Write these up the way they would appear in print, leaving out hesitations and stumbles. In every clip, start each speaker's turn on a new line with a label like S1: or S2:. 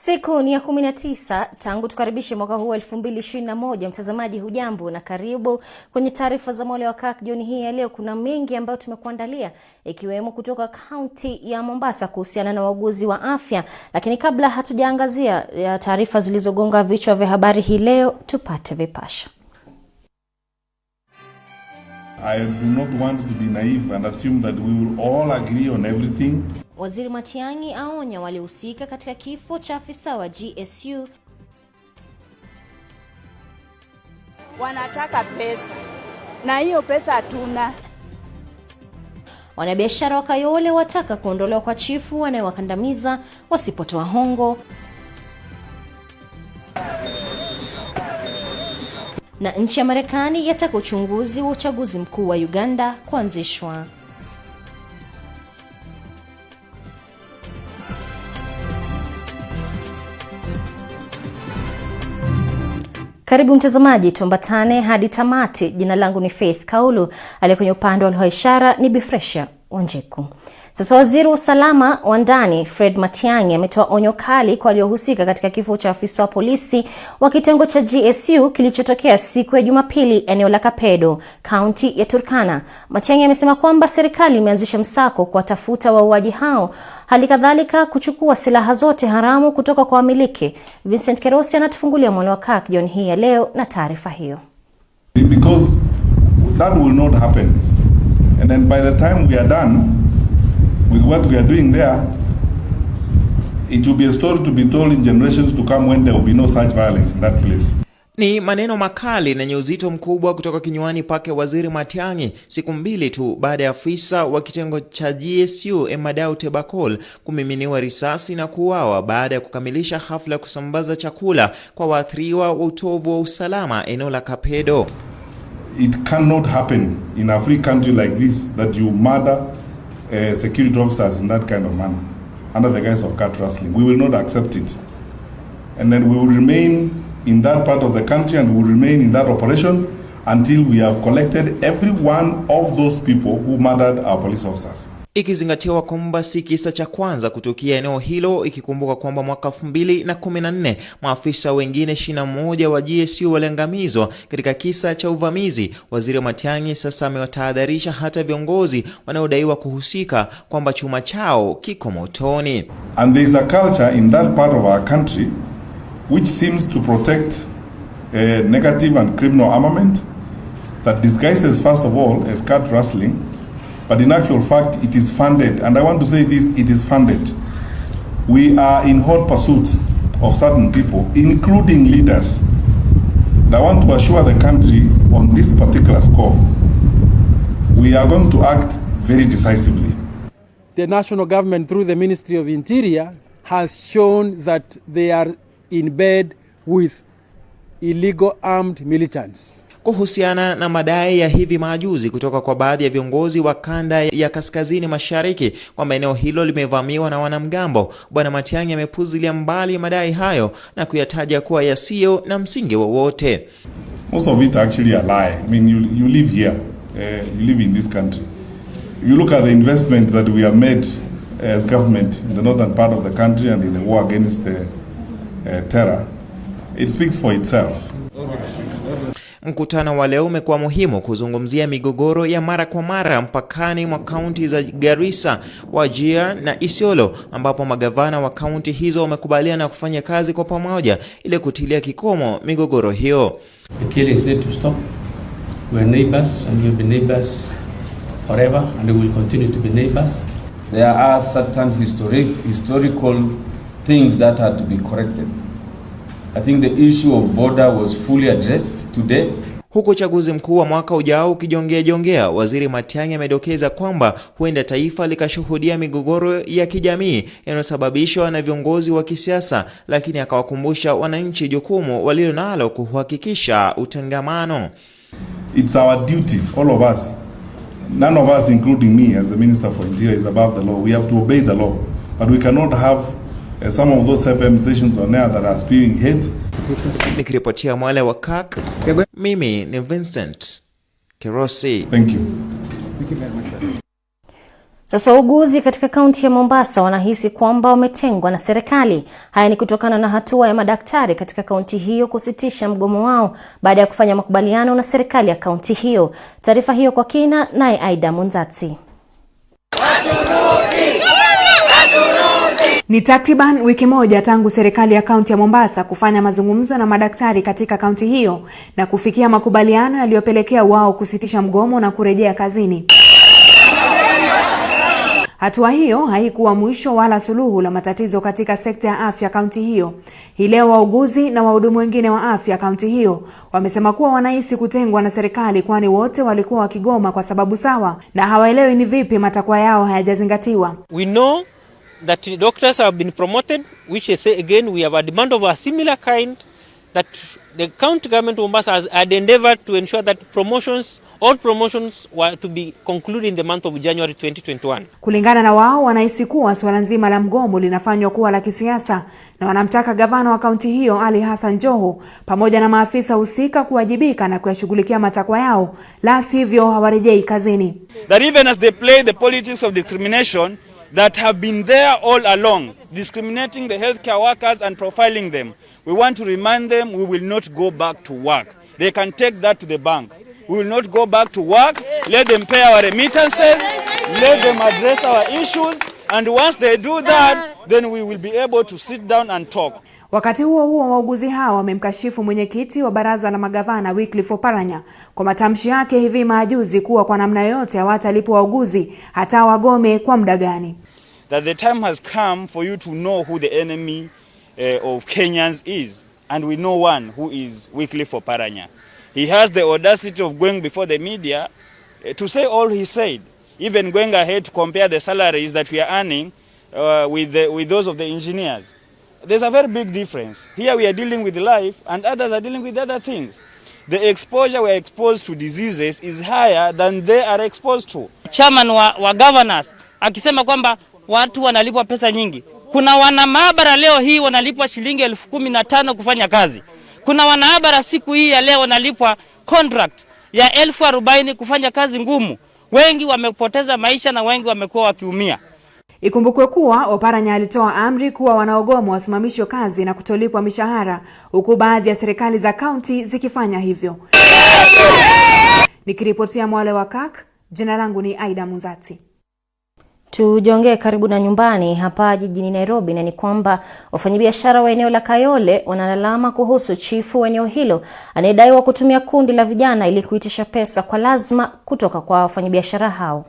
S1: Siku ni ya 19 tangu tukaribishe mwaka huu 2021. Mtazamaji hujambo na karibu kwenye taarifa za Mwale wa Kirk jioni hii ya leo. Kuna mengi ambayo tumekuandalia ikiwemo kutoka kaunti ya Mombasa kuhusiana na waguzi wa afya. Lakini kabla hatujaangazia taarifa zilizogonga vichwa vya habari hii leo, tupate vipasha.
S2: I do not want to be naive and assume that we will all agree on everything.
S1: Waziri Matiang'i aonya walihusika katika kifo cha afisa wa GSU.
S3: Wanataka pesa na hiyo pesa hatuna.
S1: Wanabiashara wa Kayole wataka kuondolewa kwa chifu wanayewakandamiza wasipotoa hongo. Na nchi ya Marekani yataka uchunguzi wa uchaguzi mkuu wa Uganda kuanzishwa. Karibu mtazamaji, tuambatane hadi tamati. Jina langu ni Faith Kaulu, aliyekwenye upande wa lugha ya ishara ni Bifresha Wanjeku. Sasa waziri wa usalama wa ndani Fred Matiang'i ametoa onyo kali kwa waliohusika katika kifo cha afisa wa polisi wa kitengo cha GSU kilichotokea siku ya Jumapili eneo la Kapedo, kaunti ya Turkana. Matiang'i amesema kwamba serikali imeanzisha msako kuwatafuta wauaji hao, hali kadhalika kuchukua silaha zote haramu kutoka kwa wamiliki. Vincent Kerosi anatufungulia Mwale wa Kirk jioni hii ya leo na taarifa hiyo.
S2: Because that will not happen. And then by the time we are done with what we are doing there, it will be a story to be told in generations to come when there will be no such violence in that place.
S4: Ni maneno makali na yenye uzito mkubwa kutoka kinywani pake waziri Matiang'i siku mbili tu baada ya afisa wa kitengo cha GSU Emadau Tebakol kumiminiwa risasi na kuuawa baada ya kukamilisha hafla ya kusambaza chakula kwa waathiriwa wa utovu wa usalama eneo la Kapedo.
S2: It cannot happen in a free country like this that you murder security officers in that kind of manner under the guise of cat rustling. We will not accept it. And then we will remain in that part of the country and we will remain in that operation until we have collected every one of those people who murdered our police officers.
S4: Ikizingatiwa kwamba si kisa cha kwanza kutukia eneo hilo, ikikumbuka kwamba mwaka 2014 maafisa wengine 21 wa GSU waliangamizwa katika kisa cha uvamizi. Waziri Matiang'i sasa amewatahadharisha hata viongozi wanaodaiwa kuhusika kwamba chuma chao kiko motoni.
S2: And there is a culture in that part of our country which seems to protect negative and criminal armament that disguises first of all as cat rustling. But in actual fact, it is funded. And I want to say this, it is funded. We are in hot pursuit of certain people, including leaders. And I want to assure the country on this particular score, we are going to act very decisively.
S5: The national government, through the Ministry of Interior, has shown that they are in bed with illegal armed militants.
S4: Kuhusiana na madai ya hivi majuzi kutoka kwa baadhi ya viongozi wa kanda ya kaskazini mashariki kwamba eneo hilo limevamiwa na wanamgambo, Bwana Matiang'i amepuzilia mbali madai hayo na kuyataja kuwa yasiyo na msingi wowote.
S2: Most of it actually a lie. I mean, you live here, you live in this country. If you look at the investment that we have made as government in the northern part of the country and in the war against terror, it speaks for itself.
S4: Mkutano wa leo umekuwa muhimu kuzungumzia migogoro ya mara kwa mara mpakani mwa kaunti za Garissa, Wajir na Isiolo, ambapo magavana wa kaunti hizo wamekubaliana kufanya kazi kwa pamoja ili kutilia kikomo migogoro hiyo.
S6: The killings need to stop. We are neighbors and we will be neighbors forever and we will continue to be neighbors.
S7: There are certain historical things that had to be corrected. I think the issue of border was fully addressed today.
S4: Huku uchaguzi mkuu wa mwaka ujao ukijongea, waziri Matiang'i amedokeza kwamba huenda taifa likashuhudia migogoro ya kijamii inayosababishwa na viongozi wa kisiasa, lakini akawakumbusha wananchi jukumu walilo nalo kuhakikisha utangamano.
S2: It's our duty, all of us. None of us, including me as the Minister for Interior, is above the law. We have to obey the law, but we cannot have some of those FM stations on air that are spewing hate.
S4: Nikiripotia Mwale wa Kirk, mimi ni Vincent Kerosi.
S2: Thank you.
S1: Sasa wauguzi katika kaunti ya Mombasa wanahisi kwamba wametengwa na serikali. Haya ni kutokana na hatua ya madaktari katika kaunti hiyo kusitisha mgomo wao baada ya kufanya makubaliano na serikali ya kaunti hiyo. Taarifa hiyo kwa kina naye Aida Munzatsi.
S8: Ni takriban wiki moja tangu serikali ya kaunti ya Mombasa kufanya mazungumzo na madaktari katika kaunti hiyo na kufikia makubaliano yaliyopelekea wao kusitisha mgomo na kurejea kazini. Hatua hiyo haikuwa mwisho wala suluhu la matatizo katika sekta ya afya kaunti hiyo. Hii leo wauguzi na wahudumu wengine wa afya kaunti hiyo wamesema kuwa wanahisi kutengwa na serikali, kwani wote walikuwa wakigoma kwa sababu sawa na hawaelewi ni vipi matakwa yao hayajazingatiwa.
S9: We know that doctors have been promoted, which I say again we have a demand of a similar kind that the county government of Mombasa had endeavored to ensure that all promotions were to be concluded in the month of January 2021.
S8: Kulingana na wao, wanahisi kuwa swala nzima la mgomo linafanywa kuwa la kisiasa na wanamtaka gavana wa kaunti hiyo Ali Hassan Joho pamoja na maafisa husika kuwajibika na kuyashughulikia matakwa yao, la sivyo hawarejei kazini.
S10: That even as they play the politics of discrimination that have been there all along, discriminating the healthcare workers and profiling them, we want to remind them we will not go back to work. They can take that to the bank. We will not go back to work. Let them pay our remittances. Let them address our issues. And once they do that, then we will be able to sit down and talk.
S8: Wakati huo wauguzi hao wamemkashifu mwenyekiti wa baraza la magavana Wycliffe Oparanya kwa matamshi yake hivi majuzi kuwa kwa namna yote hawatalipa wauguzi hata wagome kwa muda gani.
S10: That the time has come for you to know who the enemy of Kenyans is, and we know one who is Wycliffe Oparanya. He has the audacity of going before the media to say all he said, even going ahead to compare the salaries that we are earning with those of the engineers. There's a very big difference. Here we are dealing with life and others are dealing with other things. The exposure we are exposed to diseases is higher than they are exposed to.
S9: Chairman wa governors akisema kwamba watu wanalipwa pesa nyingi. Kuna wana maabara leo hii wanalipwa shilingi 15,000 kufanya kazi. Kuna wana maabara siku hii ya leo wanalipwa contract ya 40,000 kufanya kazi ngumu. Wengi wamepoteza maisha na wengi wamekuwa wakiumia.
S8: Ikumbukwe kuwa Oparanya alitoa amri kuwa wanaogomo wasimamishwe kazi na kutolipwa mishahara, huku baadhi ya serikali za kaunti zikifanya hivyo. Nikiripotia Mwale wa Kirk, jina langu ni Aida Munzatsi.
S1: Tujongee karibu na nyumbani hapa jijini Nairobi, na ni kwamba wafanyabiashara wa eneo la Kayole wanalalama kuhusu chifu wa eneo hilo anayedaiwa kutumia kundi la vijana ili kuitisha pesa kwa lazima kutoka kwa wafanyabiashara hao.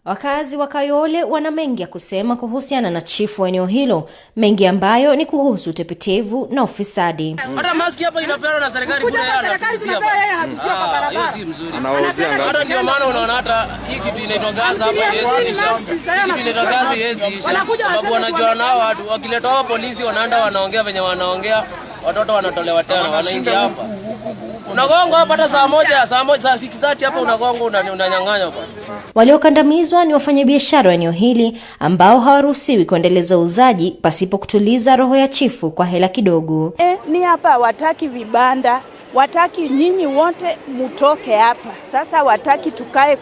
S1: Wakazi wa Kayole wana mengi ya kusema kuhusiana na chifu wa eneo hilo, mengi ambayo ni kuhusu utepetevu na ufisadi.
S11: Hata maski hapa inapewa na serikali bure anatuzia hapa. Hiyo si mzuri. Hata ndio maana unaona hata hii kitu inaitwa gaza hapa hizi. Hii kitu inaitwa gaza hizi. Sababu wanajua nao watu wakileta hao polisi wanaenda wanaongea venye wanaongea, watoto wanatolewa tena wanaingia hapa. Unagonga hapa hata saa moja saa 6:30 hapa unagonga unanyang'anya hapa.
S1: Waliokandamizwa ni wafanyabiashara wa eneo hili ambao hawaruhusiwi kuendeleza uuzaji pasipo kutuliza roho ya chifu kwa hela kidogo.
S3: Ni hapa wataki vibanda, wataki nyinyi wote mutoke hapa. Sasa wataki tukae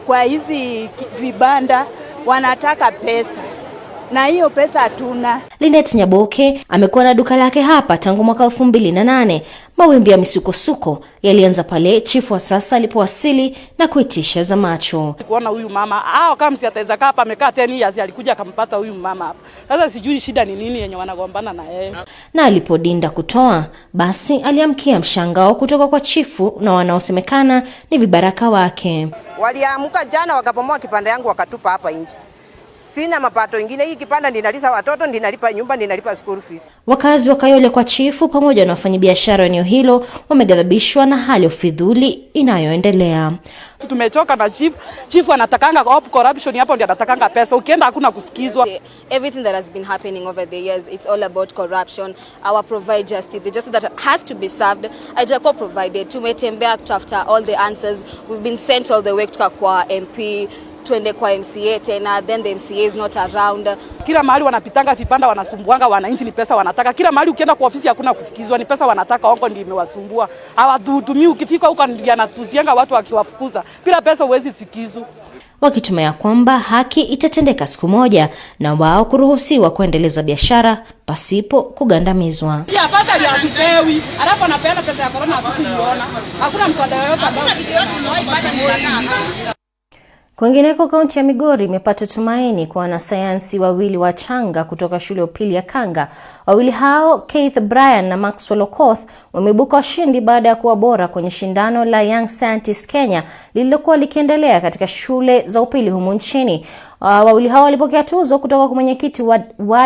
S3: kwa hizi vibanda, wanataka pesa. Na hiyo pesa hatuna.
S1: Linet Nyaboke amekuwa na duka lake hapa tangu mwaka 2008. Mawimbi ya misukosuko yalianza pale chifu wa sasa alipowasili na kuitisha za macho.
S12: Kuona huyu mama, kama si ataweza kaa hapa amekaa 10 years alikuja akampata huyu mama hapa. Sasa sijui shida ni nini yenye wanagombana na yeye.
S1: Na alipodinda kutoa, basi aliamkia mshangao kutoka kwa chifu na wanaosemekana ni vibaraka wake.
S13: Waliamka jana wakapomoa kipande yangu wakatupa hapa nje. Sina mapato ingine, hii kipanda ninalipa watoto, ninalipa nyumba, ninalipa school fees.
S1: Wakazi wa Kayole kwa chifu pamoja na wafanyabiashara eneo hilo wameghadhabishwa na hali ya ufidhuli inayoendelea.
S12: Tumechoka na chifu anatakanga corruption, hapo ndio anatakanga pesa, ukienda hakuna kusikizwa.
S14: Everything that has been happening over the years, it's all about corruption. Our provide justice, the justice that has to be served, hajakuwa provided. Tumetembea after all the answers, we've been sent all the way to kwa MP, tuende kwa MCA tena, then the MCA is not around.
S12: Kila mahali wanapitanga vipanda wanasumbuanga wananchi, ni pesa wanataka. Kila mahali ukienda kwa ofisi hakuna kusikizwa, ni pesa wanataka, wako ndio imewasumbua. Hawahudumii, ukifika huko ndio anatuzianga watu akiwafukuza. Bila pesa huwezi sikizwa.
S1: Wakitumia kwamba haki itatendeka siku moja na wao kuruhusiwa kuendeleza biashara pasipo kugandamizwa.
S12: Ya pesa ya tupewi, alafu anapeana pesa ya corona hatukuiona. Hakuna msaada yoyote ambao
S1: Kwingineko, kaunti ya Migori imepata tumaini kwa wanasayansi wawili wachanga kutoka shule ya upili ya Kanga. Wawili hao, Keith Brian na Maxwell Okoth, wameibuka washindi baada ya kuwa bora kwenye shindano la Young Scientist Kenya lililokuwa likiendelea katika shule za upili humu nchini. Wawili hao walipokea tuzo kutoka kwa mwenyekiti wa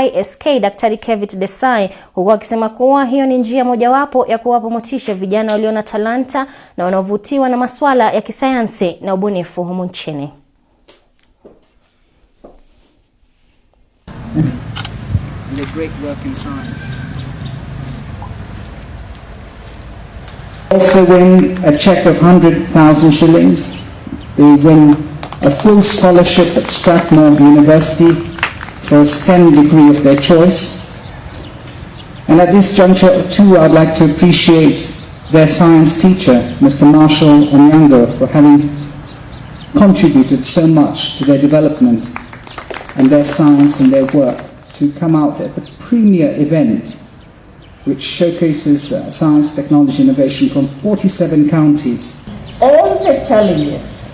S1: YSK Daktari Kevit Desai, huku akisema kuwa hiyo ni njia mojawapo ya kuwapa motisha vijana walio na talanta na wanaovutiwa na masuala ya kisayansi na ubunifu humu nchini.
S15: The great work in science. Also win a check of 100,000 shillings. They win a full scholarship at Strathmore University for a STEM degree of their choice. And at this juncture too, I'd like to appreciate their science teacher, Mr. Marshall Onyango, for having contributed so much to their development and their science and their work to come out at the premier event which showcases science, technology, innovation from 47 counties.
S16: All the challenges,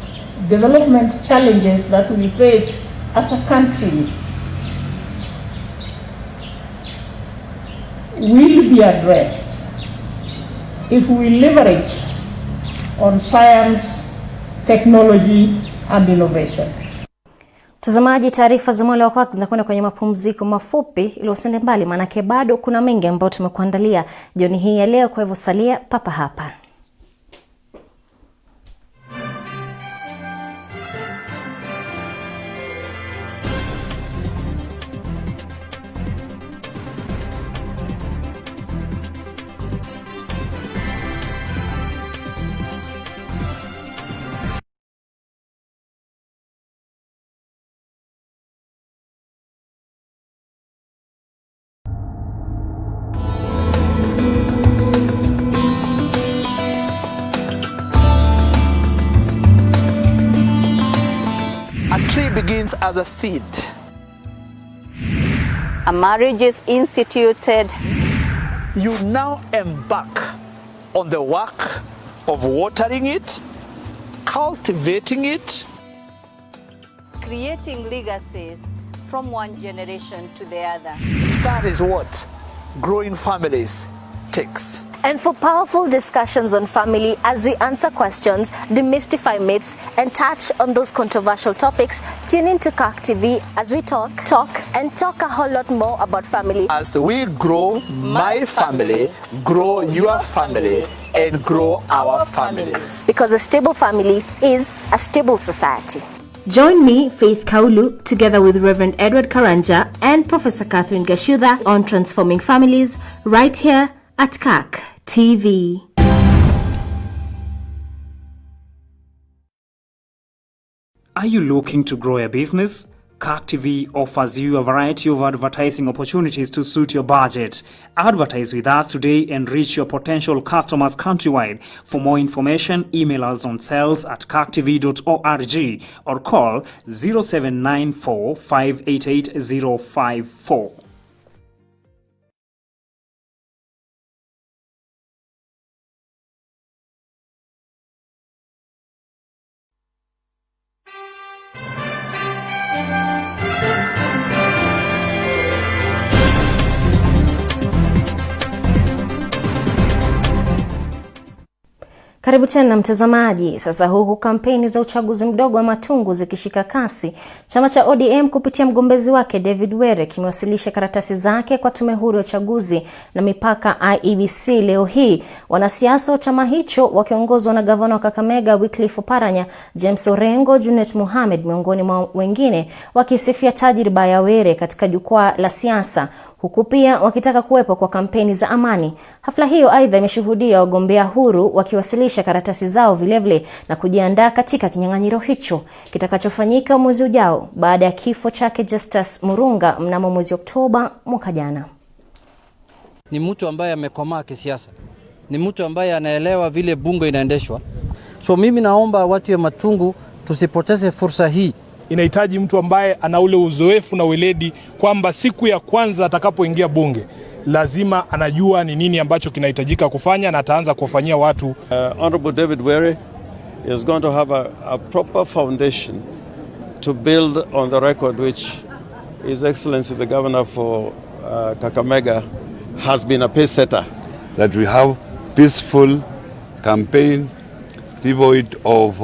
S16: development challenges that we face as a country will be addressed if we leverage on science, technology and innovation.
S1: Mtazamaji, taarifa za Mwale wako zinakwenda kwenye mapumziko mafupi ili usende mbali, manake bado kuna mengi ambayo tumekuandalia jioni hii ya leo, kwa hivyo salia papa hapa.
S17: A tree begins as a seed.
S18: A marriage is instituted.
S17: You now embark on the work of watering it, cultivating it,
S18: creating legacies from one generation to the other.
S17: That is what growing families takes.
S1: And for powerful discussions on family as we answer questions, demystify myths, and touch on those controversial topics, tune into Kirk TV as we talk a whole lot more about family.
S17: As we grow my family, grow your family, and grow our families.
S1: Because a stable family is a stable society. Join me, Faith Kaulu, together with Reverend Edward Karanja and Professor Catherine Gashuda on Transforming Families, right here at Kirk TV.
S19: Are you looking to grow a business? Kirk TV offers you a variety of advertising opportunities to suit your budget. Advertise with us today and reach your potential customers countrywide. For more information, email us on sales@kirktv.org or call 0794 588 054.
S1: Karibu tena mtazamaji. Sasa huku kampeni za uchaguzi mdogo wa Matungu zikishika kasi, chama cha ODM kupitia mgombezi wake David Were kimewasilisha karatasi zake kwa tume huru ya uchaguzi na mipaka IEBC leo hii. Wanasiasa wa chama hicho wakiongozwa na gavana wa Kakamega Wycliffe Oparanya, James Orengo, Junet Mohamed miongoni mwa wengine wakisifia tajriba ya Were katika jukwaa la siasa, huku pia wakitaka kuwepo kwa kampeni za amani. Hafla hiyo aidha imeshuhudia wagombea huru wakiwasilisha karatasi zao vilevile na kujiandaa katika kinyang'anyiro hicho kitakachofanyika mwezi ujao baada ya kifo chake Justus Murunga mnamo mwezi Oktoba mwaka jana.
S20: Ni mtu ambaye amekomaa kisiasa. Ni mtu ambaye anaelewa vile bunge inaendeshwa. So mimi naomba watu wa Matungu tusipoteze fursa hii.
S21: Inahitaji mtu ambaye ana ule uzoefu na weledi kwamba siku ya kwanza atakapoingia bunge lazima anajua ni nini ambacho kinahitajika kufanya na ataanza kufanyia watu.
S22: Honorable David Were is going to have a proper foundation to build on the record which His Excellency the Governor for Kakamega has been a pace setter.
S23: That we have peaceful campaign devoid of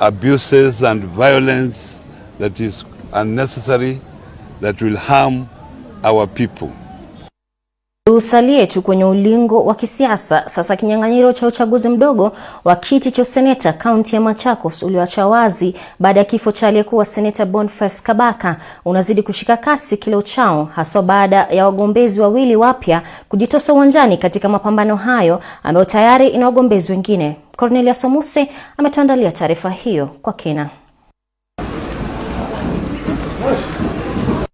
S23: abuses and violence that is unnecessary, that will harm our people.
S1: Usalie tu kwenye ulingo wa kisiasa. Sasa kinyang'anyiro cha uchaguzi mdogo wa kiti cha seneta kaunti ya Machakos ulioacha wazi baada ya kifo cha aliyekuwa seneta Boniface Kabaka unazidi kushika kasi kila uchao, haswa baada ya wagombezi wawili wapya kujitosa uwanjani katika mapambano hayo ambayo tayari ina wagombezi wengine. Cornelia Somuse ametuandalia taarifa hiyo kwa kina.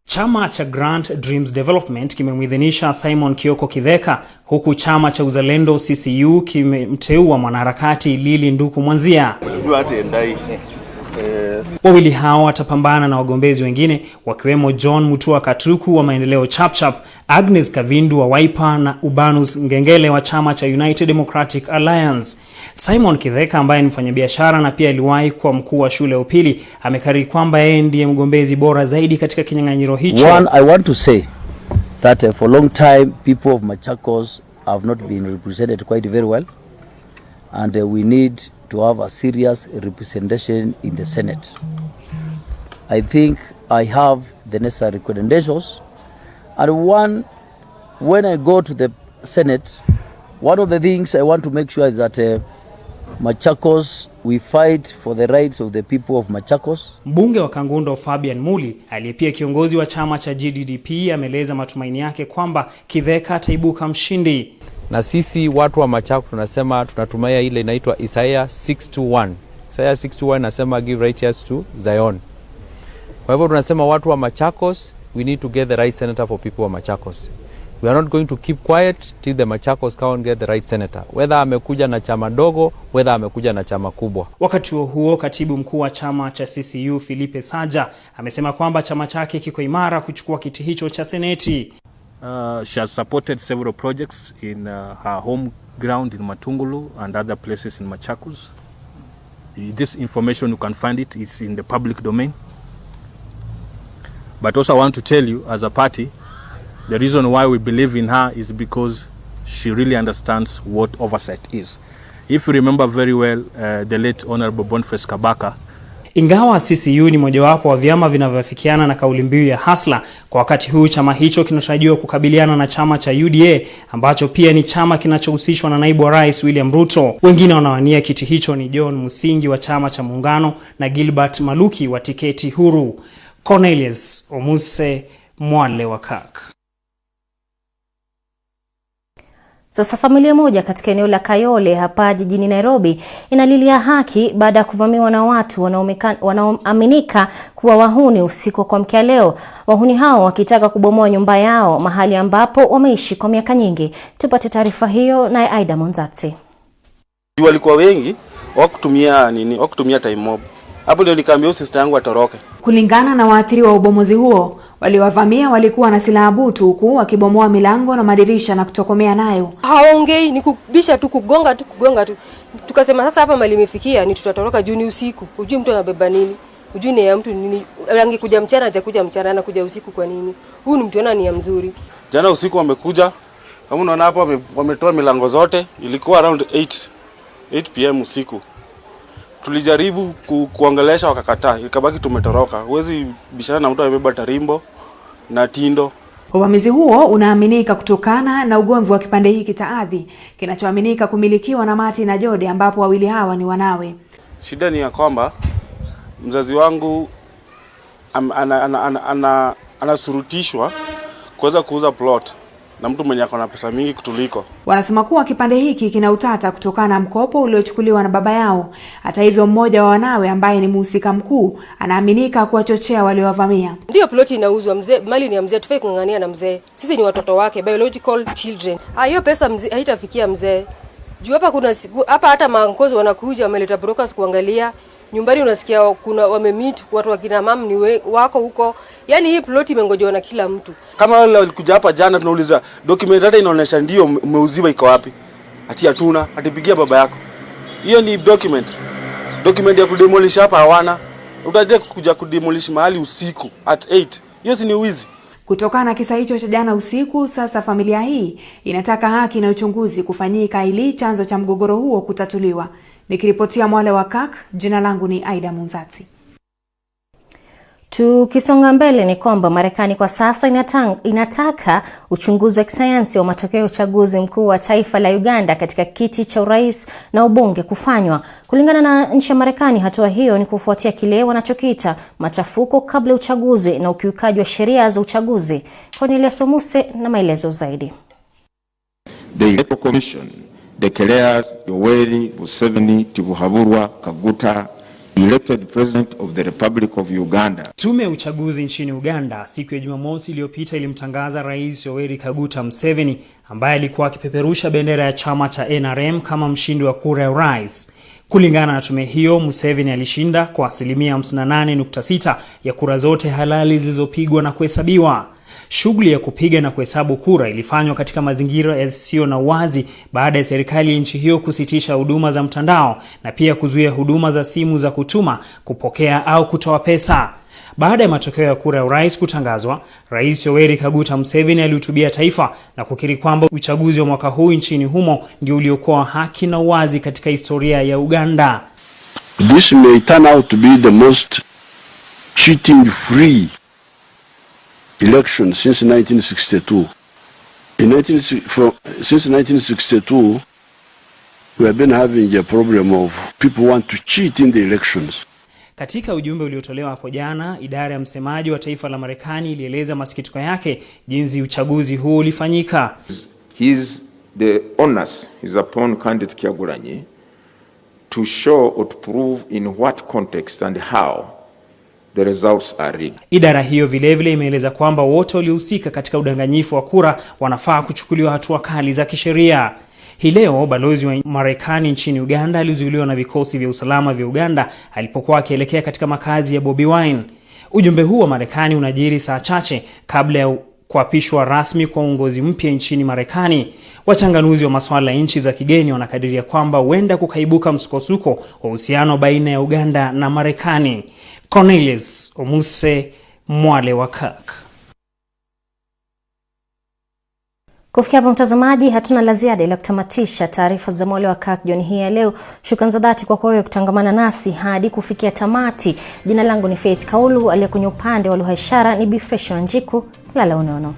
S19: Chama cha Grant Dreams Development kimemwidhinisha Simon Kioko Kitheka, huku chama cha Uzalendo CCU kimemteua mwanaharakati Lili Nduku Mwanzia. Wawili hao watapambana na wagombezi wengine wakiwemo John Mutua Katuku wa Maendeleo Chapchap, Agnes Kavindu wa Wiper na Ubanus Ngengele wa chama cha United Democratic Alliance. Simon Kitheka ambaye ni mfanyabiashara na pia aliwahi kuwa mkuu wa shule ya upili amekariri kwamba yeye ndiye mgombezi bora zaidi katika kinyang'anyiro hicho.
S24: One, I want to say that for a long time people of Machakos have not been represented quite very well, and we need to have a serious representation in the Senate. I think I have the necessary credentials, and when I go to the Senate, one of the things I want to make sure is that Machakos, we fight for the rights of the people of Machakos.
S19: Mbunge wa Kangundo Fabian Muli aliyepia kiongozi wa chama cha GDDP ameleza matumaini yake kwamba Kitheka ataibuka mshindi.
S25: Na sisi watu wa Machakos tunasema tunatumia ile inaitwa Isaiah 6:1. Isaiah 6:1 nasema give righteousness to Zion. Kwa hivyo tunasema watu wa Machakos, we need to get the right senator for people of Machakos. We are not going to keep quiet till the Machakos can't get the right senator, whether amekuja na chama dogo, whether amekuja na chama kubwa.
S19: Wakati huo katibu mkuu wa chama cha CCU Philippe Saja amesema kwamba chama chake kiko imara kuchukua kiti hicho cha seneti.
S26: She has supported several projects in her home ground in Matungulu and other places in Machakos. This information, you can find it, it's in the public domain. But also I want to tell you, as a party, the reason why we believe in her is because she really understands what oversight is. If you remember very well, the late Honorable Boniface Kabaka.
S19: Ingawa CCU ni mojawapo wa vyama vinavyofikiana na kauli mbiu ya hasla, kwa wakati huu chama hicho kinatarajiwa kukabiliana na chama cha UDA ambacho pia ni chama kinachohusishwa na naibu wa rais William Ruto. Wengine wanawania kiti hicho ni John Musingi wa chama cha Muungano na Gilbert Maluki wa tiketi huru. Cornelius Omuse, Mwale wa Kirk.
S1: Sasa familia moja katika eneo la Kayole hapa jijini Nairobi inalilia haki baada ya kuvamiwa na watu wanaoaminika kuwa wahuni usiku kwa mkia leo. Wahuni hao wakitaka kubomoa nyumba yao mahali ambapo wameishi kwa miaka nyingi. Tupate taarifa hiyo na Aida Monzati.
S27: Walikuwa wengi wakutumia time mob. Hapo ndio nikaambia sister yangu atoroke.
S8: Kulingana na waathiriwa wa ubomozi huo, waliwavamia walikuwa na silaha butu huku wakibomoa milango na madirisha na kutokomea nayo.
S28: Haongei, ni kubisha tu, kugonga tu. Tukasema sasa hapa mali imefikia ni tutatoroka juu ni usiku. Ujui mtu anabeba nini? Ujui ni ya mtu nini? Angekuja mchana hajakuja mchana, anakuja usiku kwa nini? Huyu ni mtu ni ya mzuri.
S27: Jana usiku wamekuja. Kama unaona hapo wametoa milango zote. Ilikuwa around 8 PM usiku. Tulijaribu kuongelesha wakakataa, ikabaki tumetoroka. Huwezi bishana na mtu amebeba tarimbo na tindo.
S8: Uvamizi huo unaaminika kutokana na ugomvi wa kipande hiki cha ardhi kinachoaminika kumilikiwa na Mati na Jode, ambapo wawili hawa ni wanawe.
S27: Shida ni ya kwamba mzazi wangu anasurutishwa kuweza kuuza plot na mtu mwenye akona pesa mingi kutuliko.
S8: Wanasema kuwa kipande hiki kina utata kutokana na mkopo uliochukuliwa na baba yao. Hata hivyo, mmoja wa wanawe ambaye ni mhusika mkuu anaaminika kuwachochea waliowavamia.
S28: Ndio ploti inauzwa, mzee, mali ni ya mzee, tufai kungangania na mzee. Sisi ni watoto wake, biological children. Hiyo pesa mzee haitafikia mzee. Juu hapa hata maankozi wanakuja wameleta brokers kuangalia. Nyumbani unasikia kuna wamemeet watu wakina mam ni wako huko. Yaani hii plot imengojewa na kila mtu.
S27: Kama wale walikuja hapa jana tunauliza document hata inaonyesha ndio umeuziwa iko wapi? Ati hatuna, atipigia baba yako. Hiyo ni document. Document ya kudemolish hapa hawana. Utaje kuja kudemolish mahali usiku at 8. Hiyo si ni wizi.
S8: Kutokana na kisa hicho cha jana usiku, sasa familia hii inataka haki na uchunguzi kufanyika ili chanzo cha mgogoro huo kutatuliwa. Nikiripotia Mwale wa Kirk, jina langu ni Aida Munzati.
S1: Tukisonga mbele ni kwamba Marekani kwa sasa inataka uchunguzi wa kisayansi wa matokeo ya uchaguzi mkuu wa taifa la Uganda katika kiti cha urais na ubunge kufanywa. Kulingana na nchi ya Marekani, hatua hiyo ni kufuatia kile wanachokiita machafuko kabla uchaguzi na ukiukaji wa sheria za uchaguzi. Cornelia Somuse na maelezo zaidi.
S2: The Electoral Commission declares Yoweri Museveni Tibuhaburwa Kaguta elected President of the Republic of Uganda.
S19: Tume ya uchaguzi nchini Uganda siku ya Jumamosi iliyopita ilimtangaza Rais Yoweri Kaguta Museveni ambaye alikuwa akipeperusha bendera ya chama cha NRM kama mshindi wa kura ya urais. Kulingana na tume hiyo, Museveni alishinda kwa asilimia 58.6 ya kura zote halali zilizopigwa na kuhesabiwa. Shughuli ya kupiga na kuhesabu kura ilifanywa katika mazingira yasiyo na wazi baada ya serikali ya nchi hiyo kusitisha huduma za mtandao na pia kuzuia huduma za simu za kutuma, kupokea au kutoa pesa. Baada ya matokeo ya kura ya urais kutangazwa, Rais Yoweri Kaguta Museveni alihutubia taifa na kukiri kwamba uchaguzi wa mwaka huu nchini humo ndio uliokuwa haki na wazi katika historia ya Uganda.
S2: This may turn out to be the most cheating-free election since 1962. Since 1962, we have been having a problem of people want to cheat in the elections.
S19: Katika ujumbe uliotolewa hapo jana, idara ya msemaji wa taifa la Marekani ilieleza masikitiko yake jinsi uchaguzi huu ulifanyika.
S4: The onus is upon candidate Kyagulanyi to show or to prove in what context and how the results are rigged.
S19: Idara hiyo vilevile imeeleza kwamba wote waliohusika katika udanganyifu wa kura wanafaa kuchukuliwa hatua kali za kisheria. Hii leo balozi wa Marekani nchini Uganda alizuiliwa na vikosi vya usalama vya Uganda alipokuwa akielekea katika makazi ya Bobi Wine. Ujumbe huu wa Marekani unajiri saa chache kabla ya kuapishwa rasmi kwa uongozi mpya nchini Marekani. Wachanganuzi wa masuala ya nchi za kigeni wanakadiria kwamba huenda kukaibuka msukosuko wa uhusiano baina ya Uganda na Marekani. Cornelia Somuse, Mwale wa Kirk.
S1: Kufikia hapo mtazamaji, hatuna la ziada ila kutamatisha taarifa za Mwale wa Kirk jioni hii ya leo. Shukrani za dhati kwa wewe kutangamana nasi hadi kufikia tamati. Jina langu ni Faith Kaulu, aliyekuwa kwenye upande wa lugha ishara ni Bifresh Wanjiku. Lala unono.